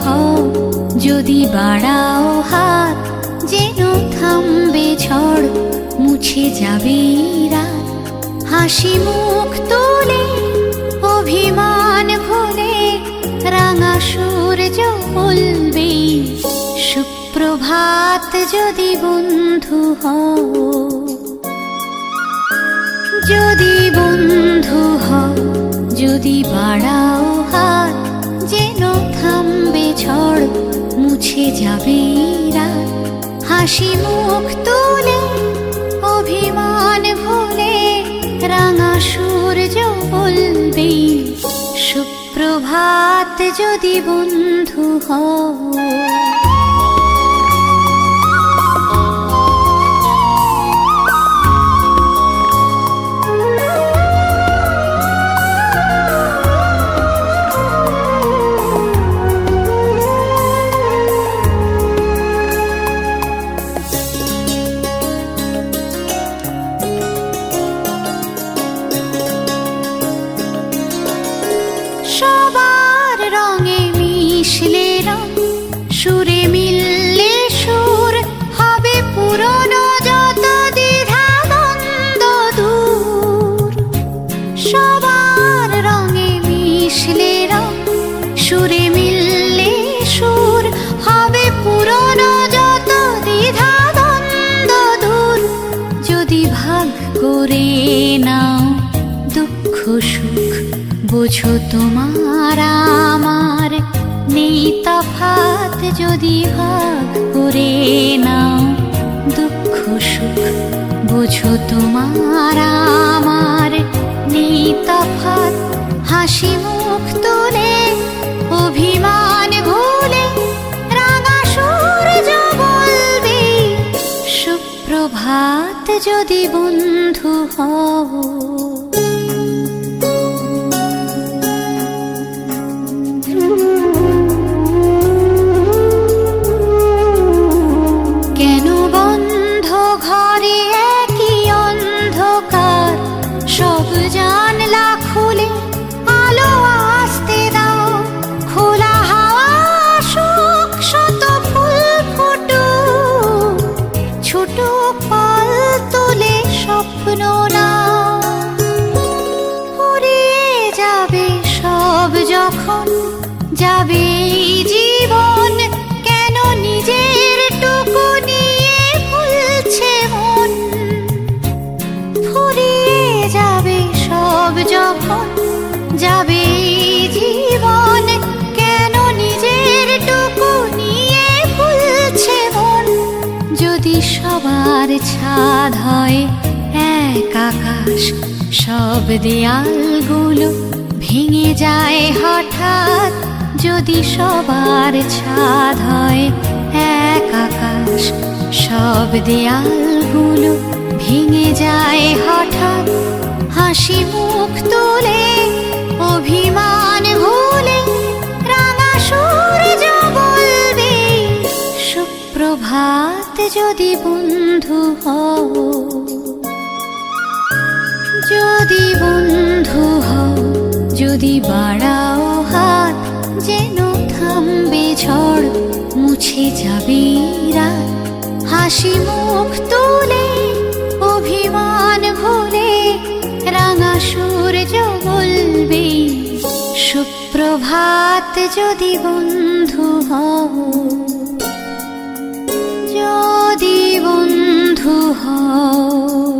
হও, যদি বাড়াও হাত যেন থামবে ঝড়, মুছে যাবে রাত। হাসি মুখ তুলে অভিমান ভুলে রাঙা সূর্য বলবে সুপ্রভাত, যদি বন্ধু হও, যদি বন্ধু হও, যদি বাড়াও হাত যেন থামবে ঝড়, মুছে যাবে রাত। হাসি মুখ তুলে অভিমান ভুলে রাঙা সূর্য বলবে সুপ্রভাত, যদি বন্ধু হও। সবার রঙে মিশলে রং, সুরে মিললে সুর, হবে পুরনো যত দ্বিধা দ্বন্দ্ব দূর। সবার রঙে মিশলে রং, সুরে মিললে সুর, হবে পুরনো যত দ্বিধা দ্বন্দ্ব দূর। যদি ভাগ করে নাও দুঃখ সুখ, বোঝো তোমার আমার নেই তফাৎ। যদি ভাগ করে নাও দুঃখ সুখ, বোঝো তোমার আমার নেই তফাৎ। হাসি মুখ তুলে অভিমান ভুলে রাঙা সূর্য বলবে সুপ্রভাত, যদি বন্ধু হও। কেন বন্ধ ঘরে একই অন্ধকার, সব জানলা খুলে আলো আসতে দাও। খোলা হাওয়া আসুক, শত ফুল ফুটুক, ছোট পাল তুলে স্বপ্ন নাও। ফুরিয়ে যাবে সব যখন যাবে জীবন, কেন নিজের টুকু নিয়ে ভুলছে মন। ফুরিয়ে যাবে সব যখন যাবে জীবন, কেন নিজের টুকু নিয়ে ভুলছে মন। যদি সবার ছাদ হয় এক আকাশ, সব দেয়ালগুলো ভেঙে যায় হঠাৎ। যদি সবার ছাদ হয় এক আকাশ, সব দেয়ালগুলো ভেঙে যায় হঠাৎ। হাসি মুখ তুলে অভিমান ভুলে রাঙা সূর্য বলবে সুপ্রভাত, যদি বন্ধু হও। যদি বন্ধু হও, যদি বাড়াও হাত যেন থামবে ঝড়, মুছে যাবে রাত। হাসি মুখ তুলে অভিমান ভুলে রাঙা সূর্য বলবে সুপ্রভাত, যদি বন্ধু হও। যদি বন্ধু হও।